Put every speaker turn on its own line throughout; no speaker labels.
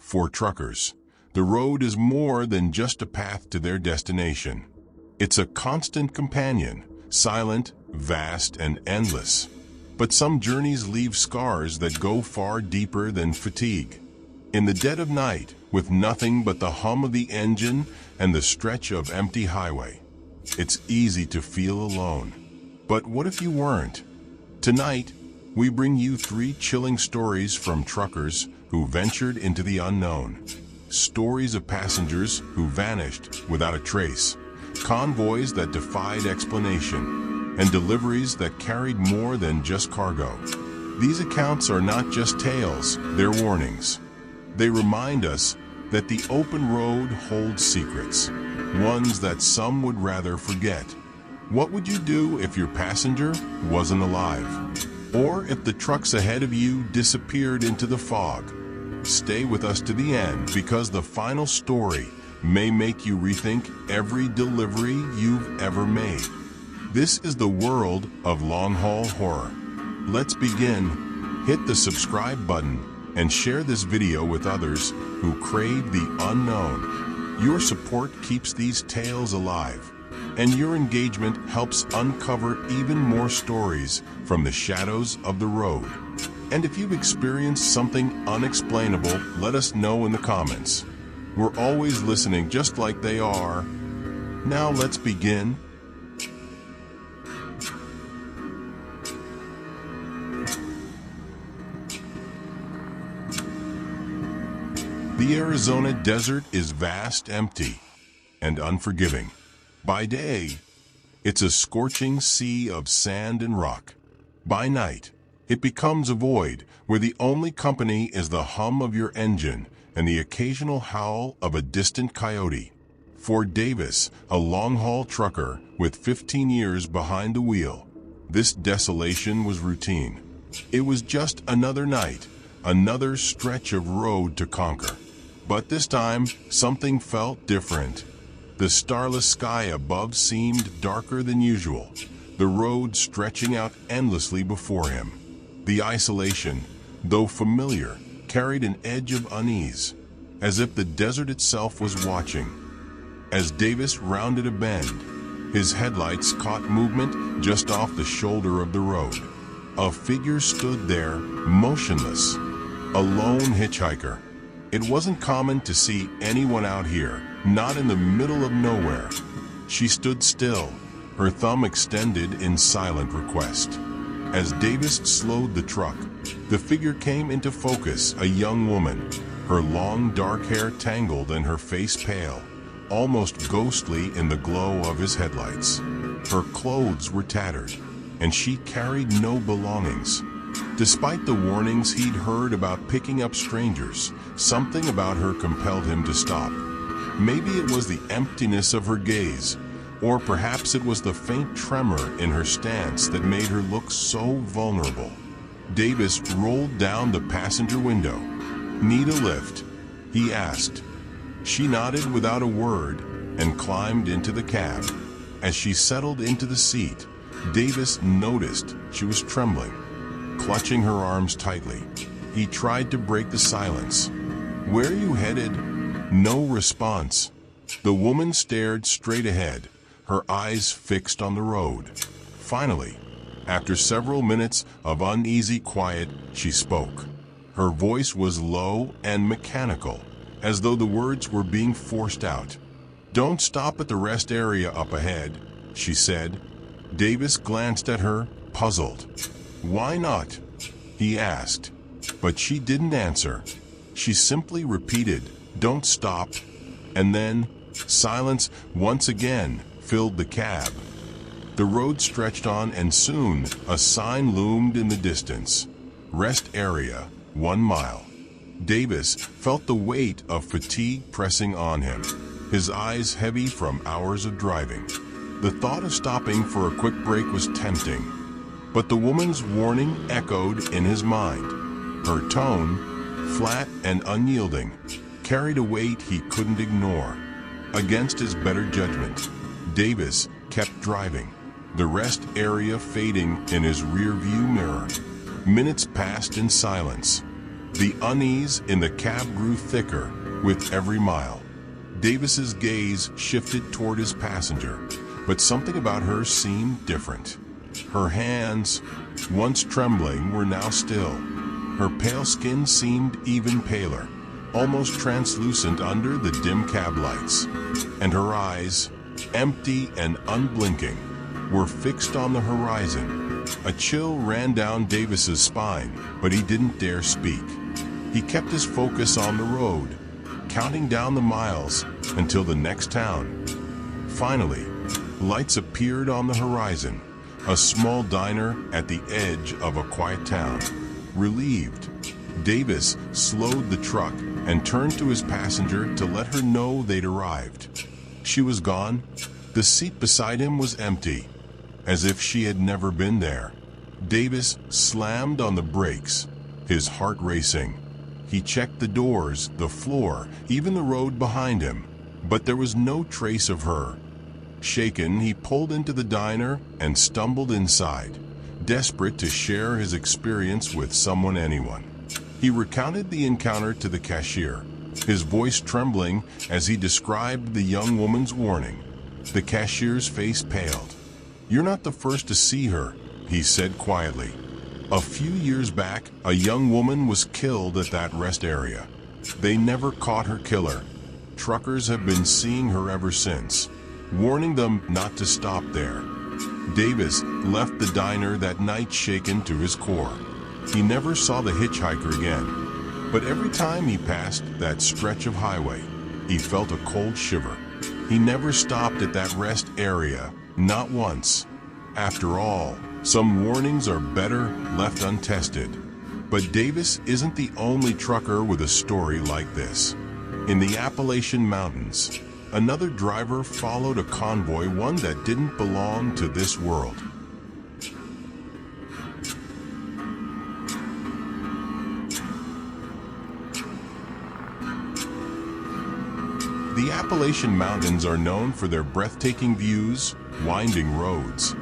For truckers, the road is more than just a path to their destination. It's a constant companion, silent, vast, and endless. But some journeys leave scars that go far deeper than fatigue. In the dead of night, with nothing but the hum of the engine and the stretch of empty highway, it's easy to feel alone. But what if you weren't? Tonight, we bring you 3 chilling stories from truckers who ventured into the unknown. Stories of passengers who vanished without a trace, convoys that defied explanation, and deliveries that carried more than just cargo. These accounts are not just tales, they're warnings. They remind us that the open road holds secrets, ones that some would rather forget. What would you do if your passenger wasn't alive? Or if the trucks ahead of you disappeared into the fog? Stay with us to the end, because the final story may make you rethink every delivery you've ever made. This is the world of long-haul horror. Let's begin. Hit the subscribe button and share this video with others who crave the unknown. Your support keeps these tales alive, and your engagement helps uncover even more stories from the shadows of the road. And if you've experienced something unexplainable, let us know in the comments. We're always listening, just like they are. Now let's begin. The Arizona desert is vast, empty, and unforgiving. By day, it's a scorching sea of sand and rock. By night, it becomes a void where the only company is the hum of your engine and the occasional howl of a distant coyote. For Davis, a long-haul trucker with 15 years behind the wheel, this desolation was routine. It was just another night, another stretch of road to conquer. But this time, something felt different. The starless sky above seemed darker than usual, the road stretching out endlessly before him. The isolation, though familiar, carried an edge of unease, as if the desert itself was watching. As Davis rounded a bend, his headlights caught movement just off the shoulder of the road. A figure stood there, motionless, a lone hitchhiker. It wasn't common to see anyone out here, not in the middle of nowhere. She stood still, her thumb extended in silent request. As Davis slowed the truck, the figure came into focus, a young woman, her long dark hair tangled and her face pale, almost ghostly in the glow of his headlights. Her clothes were tattered, and she carried no belongings. Despite the warnings he'd heard about picking up strangers, something about her compelled him to stop. Maybe it was the emptiness of her gaze, or perhaps it was the faint tremor in her stance that made her look so vulnerable. Davis rolled down the passenger window. "Need a lift?" he asked. She nodded without a word and climbed into the cab. As she settled into the seat, Davis noticed she was trembling, clutching her arms tightly. He tried to break the silence. "Where are you headed?" No response. The woman stared straight ahead, her eyes fixed on the road. Finally, after several minutes of uneasy quiet, she spoke. Her voice was low and mechanical, as though the words were being forced out. "Don't stop at the rest area up ahead," she said. Davis glanced at her, puzzled. "Why not?" he asked. But she didn't answer. She simply repeated, "Don't stop." And then, silence once again filled the cab. The road stretched on, and soon a sign loomed in the distance. "Rest area, 1 mile." Davis felt the weight of fatigue pressing on him, his eyes heavy from hours of driving. The thought of stopping for a quick break was tempting, but the woman's warning echoed in his mind. Her tone, flat and unyielding, carried a weight he couldn't ignore. Against his better judgment, Davis kept driving, the rest area fading in his rearview mirror. Minutes passed in silence. The unease in the cab grew thicker with every mile. Davis's gaze shifted toward his passenger, but something about her seemed different. Her hands, once trembling, were now still. Her pale skin seemed even paler, almost translucent under the dim cab lights. And her eyes, empty and unblinking, were fixed on the horizon. A chill ran down Davis's spine, but he didn't dare speak. He kept his focus on the road, counting down the miles until the next town. Finally, lights appeared on the horizon, a small diner at the edge of a quiet town. Relieved, Davis slowed the truck and turned to his passenger to let her know they'd arrived. She was gone. The seat beside him was empty, as if she had never been there. Davis slammed on the brakes, his heart racing. He checked the doors, the floor, even the road behind him, but there was no trace of her. Shaken, he pulled into the diner and stumbled inside, desperate to share his experience with anyone. He recounted the encounter to the cashier, his voice trembling as he described the young woman's warning. The cashier's face paled. "You're not the first to see her," he said quietly. "A few years back, a young woman was killed at that rest area. They never caught her killer. Truckers have been seeing her ever since, warning them not to stop there." Davis left the diner that night shaken to his core. He never saw the hitchhiker again, but every time he passed that stretch of highway, he felt a cold shiver. He never stopped at that rest area, not once. After all, some warnings are better left untested. But Davis isn't the only trucker with a story like this. In the Appalachian Mountains, another driver followed a convoy, one that didn't belong to this world. The Appalachian Mountains are known for their breathtaking views, winding roads,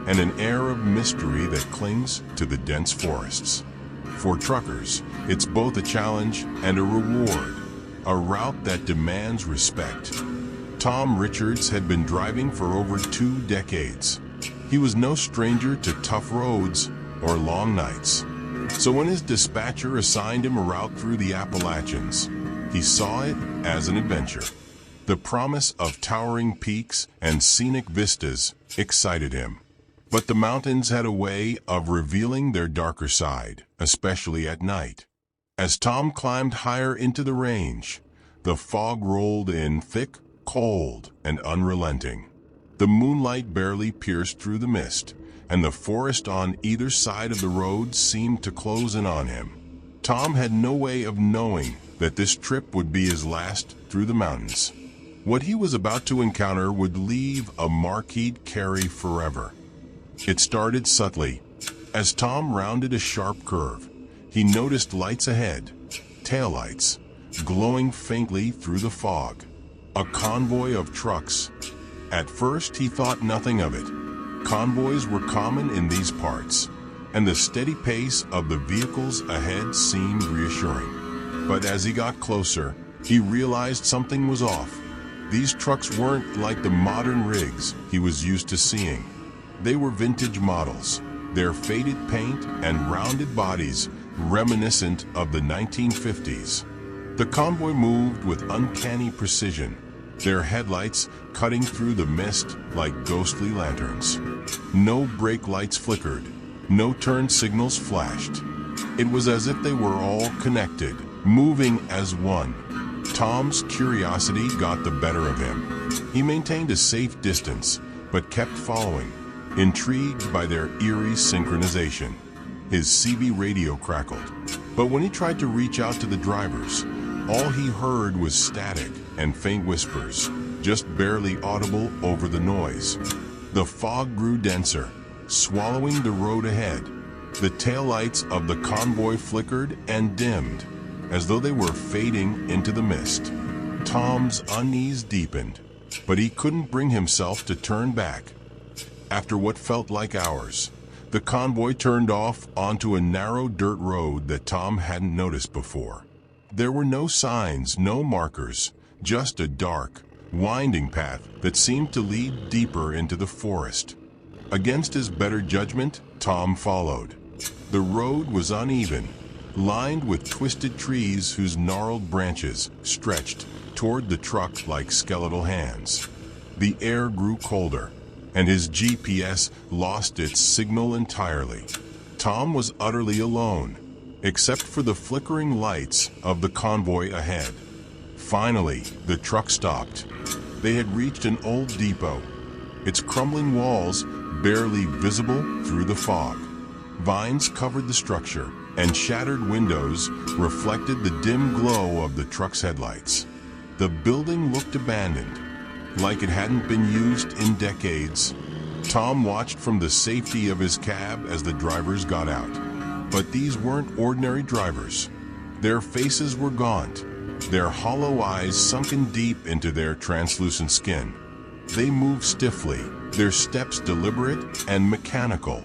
and an air of mystery that clings to the dense forests. For truckers, it's both a challenge and a reward, a route that demands respect. Tom Richards had been driving for over 2 decades. He was no stranger to tough roads or long nights. So when his dispatcher assigned him a route through the Appalachians, he saw it as an adventure. The promise of towering peaks and scenic vistas excited him. But the mountains had a way of revealing their darker side, especially at night. As Tom climbed higher into the range, the fog rolled in thick, cold, and unrelenting. The moonlight barely pierced through the mist, and the forest on either side of the road seemed to close in on him. Tom had no way of knowing that this trip would be his last through the mountains. What he was about to encounter would leave a mark he'd carry forever. It started subtly. As Tom rounded a sharp curve, he noticed lights ahead, taillights, glowing faintly through the fog. A convoy of trucks. At first, he thought nothing of it. Convoys were common in these parts, and the steady pace of the vehicles ahead seemed reassuring. But as he got closer, he realized something was off. These trucks weren't like the modern rigs he was used to seeing. They were vintage models, their faded paint and rounded bodies reminiscent of the 1950s. The convoy moved with uncanny precision, their headlights cutting through the mist like ghostly lanterns. No brake lights flickered, no turn signals flashed. It was as if they were all connected, moving as one. Tom's curiosity got the better of him. He maintained a safe distance, but kept following, intrigued by their eerie synchronization. His CB radio crackled, but when he tried to reach out to the drivers, all he heard was static and faint whispers, just barely audible over the noise. The fog grew denser, swallowing the road ahead. The taillights of the convoy flickered and dimmed, as though they were fading into the mist. Tom's unease deepened, but he couldn't bring himself to turn back. After what felt like hours, The convoy turned off onto a narrow dirt road that Tom hadn't noticed before. There were no signs, no markers, just a dark, winding path that seemed to lead deeper into the forest. Against his better judgment, Tom followed. The road was uneven, lined with twisted trees whose gnarled branches stretched toward the truck like skeletal hands. The air grew colder, and his GPS lost its signal entirely. Tom was utterly alone, except for the flickering lights of the convoy ahead. Finally, the truck stopped. They had reached an old depot, its crumbling walls barely visible through the fog. Vines covered the structure, and shattered windows reflected the dim glow of the truck's headlights. The building looked abandoned, like it hadn't been used in decades. Tom watched from the safety of his cab as the drivers got out. But these weren't ordinary drivers. Their faces were gaunt, their hollow eyes sunken deep into their translucent skin. They moved stiffly, their steps deliberate and mechanical.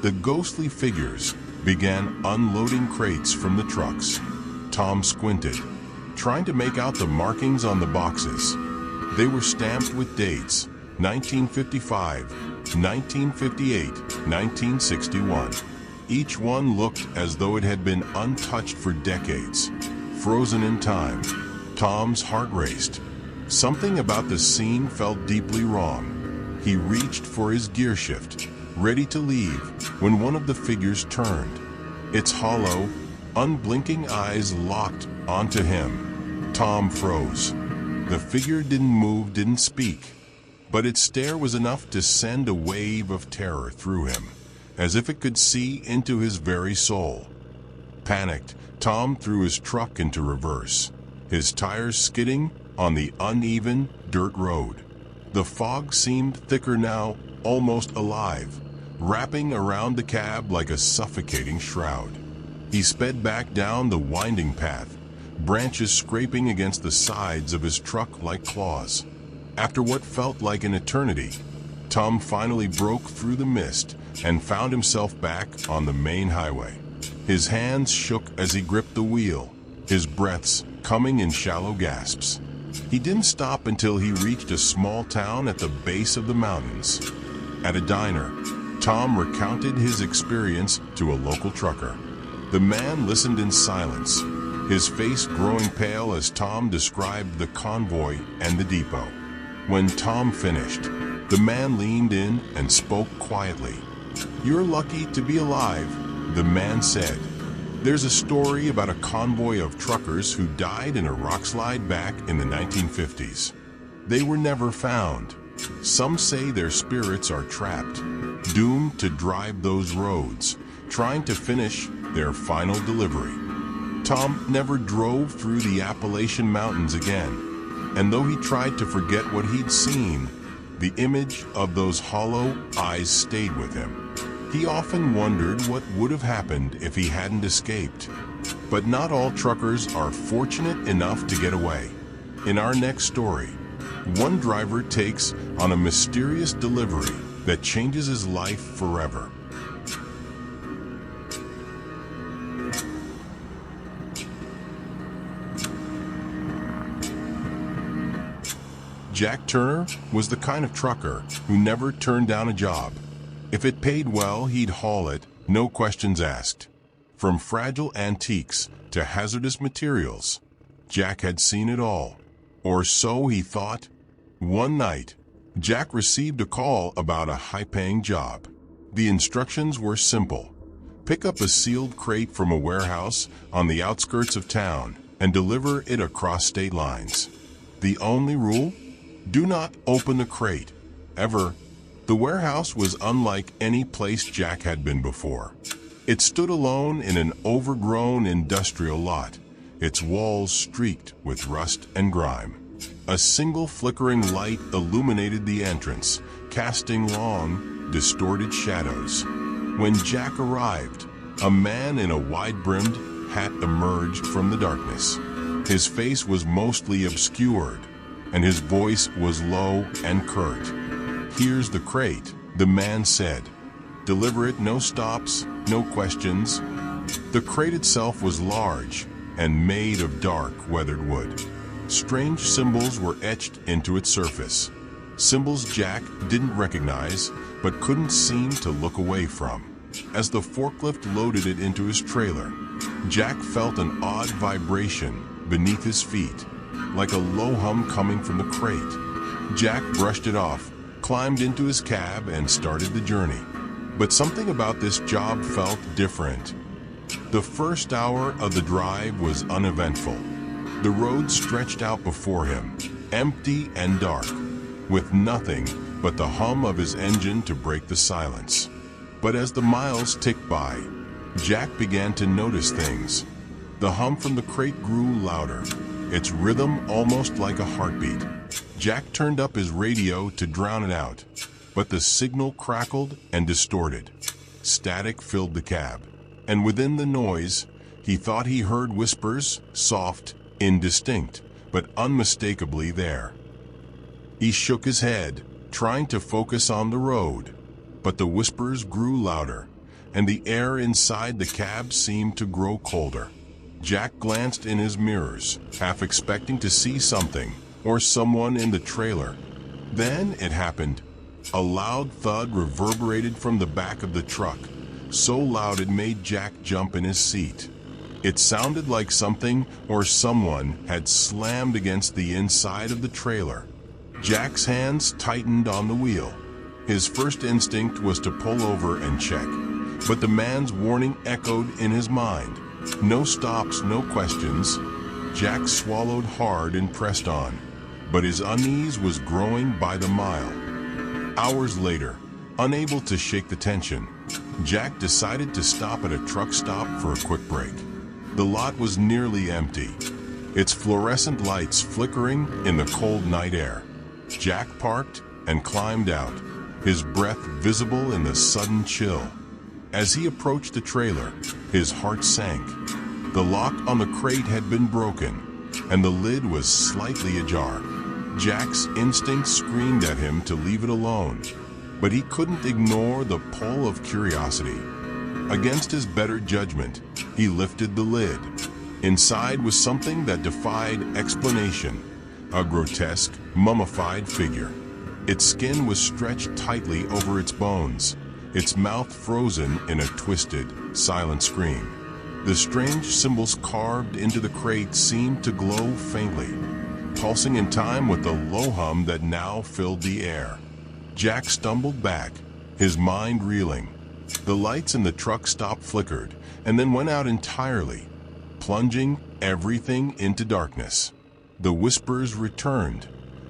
The ghostly figures began unloading crates from the trucks. Tom squinted, trying to make out the markings on the boxes. They were stamped with dates: 1955, 1958, 1961. Each one looked as though it had been untouched for decades, frozen in time. Tom's heart raced. Something about the scene felt deeply wrong. He reached for his gear shift, ready to leave, when one of the figures turned. Its hollow, unblinking eyes locked onto him. Tom froze. The figure didn't move, didn't speak, but its stare was enough to send a wave of terror through him, as if it could see into his very soul. Panicked, Tom threw his truck into reverse, his tires skidding on the uneven dirt road. The fog seemed thicker now, almost alive, wrapping around the cab like a suffocating shroud. He sped back down the winding path, branches scraping against the sides of his truck like claws. After what felt like an eternity, Tom finally broke through the mist and found himself back on the main highway. His hands shook as he gripped the wheel, his breaths coming in shallow gasps. He didn't stop until he reached a small town at the base of the mountains. At a diner, Tom recounted his experience to a local trucker. The man listened in silence, his face growing pale as Tom described the convoy and the depot. When Tom finished, the man leaned in and spoke quietly. "You're lucky to be alive," the man said. "There's a story about a convoy of truckers who died in a rockslide back in the 1950s. They were never found. Some say their spirits are trapped, doomed to drive those roads, trying to finish their final delivery." Tom never drove through the Appalachian Mountains again, and though he tried to forget what he'd seen, the image of those hollow eyes stayed with him. He often wondered what would have happened if he hadn't escaped. But not all truckers are fortunate enough to get away. In our next story, one driver takes on a mysterious delivery that changes his life forever. Jack Turner was the kind of trucker who never turned down a job. If it paid well, he'd haul it, no questions asked. From fragile antiques to hazardous materials, Jack had seen it all. Or so he thought. One night, Jack received a call about a high-paying job. The instructions were simple. Pick up a sealed crate from a warehouse on the outskirts of town and deliver it across state lines. The only rule? Do not open the crate, ever. The warehouse was unlike any place Jack had been before. It stood alone in an overgrown industrial lot, its walls streaked with rust and grime. A single flickering light illuminated the entrance, casting long, distorted shadows. When Jack arrived, a man in a wide-brimmed hat emerged from the darkness. His face was mostly obscured, and his voice was low and curt. "Here's the crate," the man said. deliberate, no stops, no questions. The crate itself was large and made of dark, weathered wood. Strange symbols were etched into its surface. Symbols Jack didn't recognize, but couldn't seem to look away from. As the forklift loaded it into his trailer, Jack felt an odd vibration beneath his feet, like a low hum coming from the crate. Jack brushed it off, climbed into his cab, and started the journey. But something about this job felt different. The first hour of the drive was uneventful. The road stretched out before him, empty and dark, with nothing but the hum of his engine to break the silence. But as the miles ticked by, Jack began to notice things. The hum from the crate grew louder, its rhythm almost like a heartbeat. Jack turned up his radio to drown it out, but the signal crackled and distorted. Static filled the cab, and within the noise, he thought he heard whispers, soft, indistinct, but unmistakably there. He shook his head, trying to focus on the road, but the whispers grew louder, and the air inside the cab seemed to grow colder. Jack glanced in his mirrors, half expecting to see something or someone in the trailer. Then it happened. A loud thud reverberated from the back of the truck, so loud it made Jack jump in his seat. It sounded like something or someone had slammed against the inside of the trailer. Jack's hands tightened on the wheel. His first instinct was to pull over and check, but the man's warning echoed in his mind. No stops, no questions. Jack swallowed hard and pressed on, but his unease was growing by the mile. Hours later, unable to shake the tension, Jack decided to stop at a truck stop for a quick break. The lot was nearly empty, its fluorescent lights flickering in the cold night air. Jack parked and climbed out, his breath visible in the sudden chill. As he approached the trailer, his heart sank. The lock on the crate had been broken, and the lid was slightly ajar. Jack's instincts screamed at him to leave it alone, but he couldn't ignore the pull of curiosity. Against his better judgment, he lifted the lid. Inside was something that defied explanation, a grotesque, mummified figure. Its skin was stretched tightly over its bones, its mouth frozen in a twisted, silent scream. The strange symbols carved into the crate seemed to glow faintly, pulsing in time with the low hum that now filled the air. Jack stumbled back, his mind reeling. The lights in the truck stop flickered and then went out entirely, plunging everything into darkness. The whispers returned,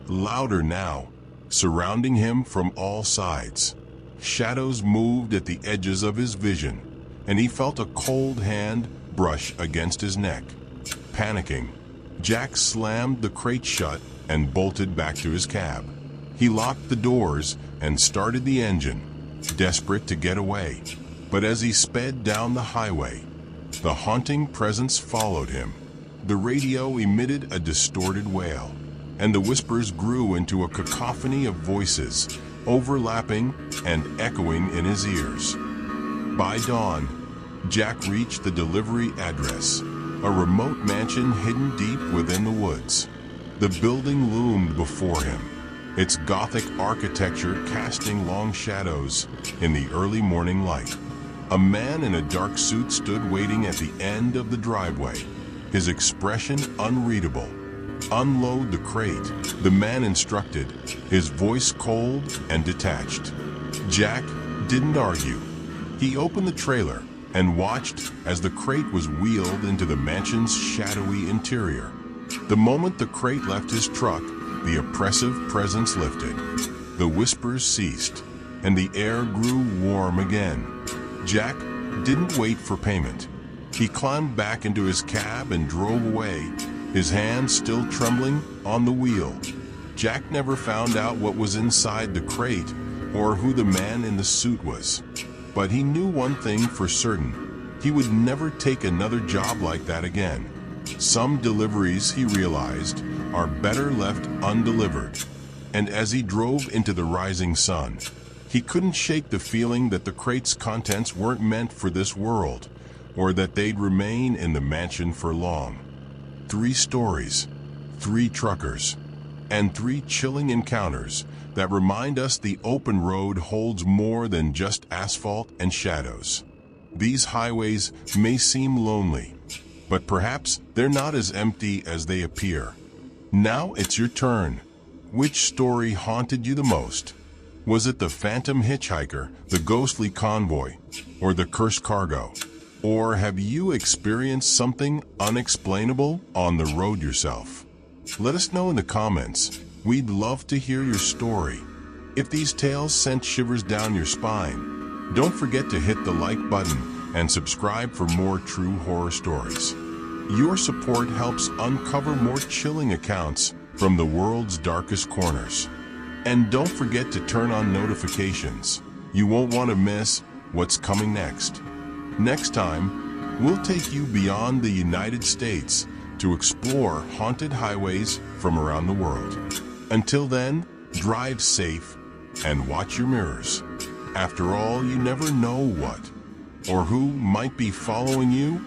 louder now, surrounding him from all sides. Shadows moved at the edges of his vision, and he felt a cold hand brush against his neck. Panicking, Jack slammed the crate shut and bolted back to his cab. He locked the doors and started the engine, desperate to get away. But as he sped down the highway, the haunting presence followed him. The radio emitted a distorted wail, and the whispers grew into a cacophony of voices, overlapping and echoing in his ears. By dawn, Jack reached the delivery address, a remote mansion hidden deep within the woods. The building loomed before him, its Gothic architecture casting long shadows in the early morning light. A man in a dark suit stood waiting at the end of the driveway, his expression unreadable. "Unload the crate," the man instructed, his voice cold and detached. Jack didn't argue. He opened the trailer and watched as the crate was wheeled into the mansion's shadowy interior. The moment the crate left his truck, the oppressive presence lifted. The whispers ceased, and the air grew warm again. Jack didn't wait for payment. He climbed back into his cab and drove away, his hands still trembling on the wheel. Jack never found out what was inside the crate or who the man in the suit was. But he knew one thing for certain: he would never take another job like that again. Some deliveries, he realized, are better left undelivered. And as he drove into the rising sun, He couldn't shake the feeling that the crate's contents weren't meant for this world, or that they'd remain in the mansion for long. 3 stories, 3 truckers, and 3 chilling encounters that remind us the open road holds more than just asphalt and shadows. These highways may seem lonely, but perhaps they're not as empty as they appear. Now it's your turn. Which story haunted you the most? Was it the phantom hitchhiker, the ghostly convoy, or the cursed cargo? Or have you experienced something unexplainable on the road yourself? Let us know in the comments. We'd love to hear your story. If these tales sent shivers down your spine, don't forget to hit the like button and subscribe for more true horror stories. Your support helps uncover more chilling accounts from the world's darkest corners. And don't forget to turn on notifications. You won't want to miss what's coming next. Next time, we'll take you beyond the United States to explore haunted highways from around the world. Until then, drive safe and watch your mirrors. After all, you never know what or who might be following you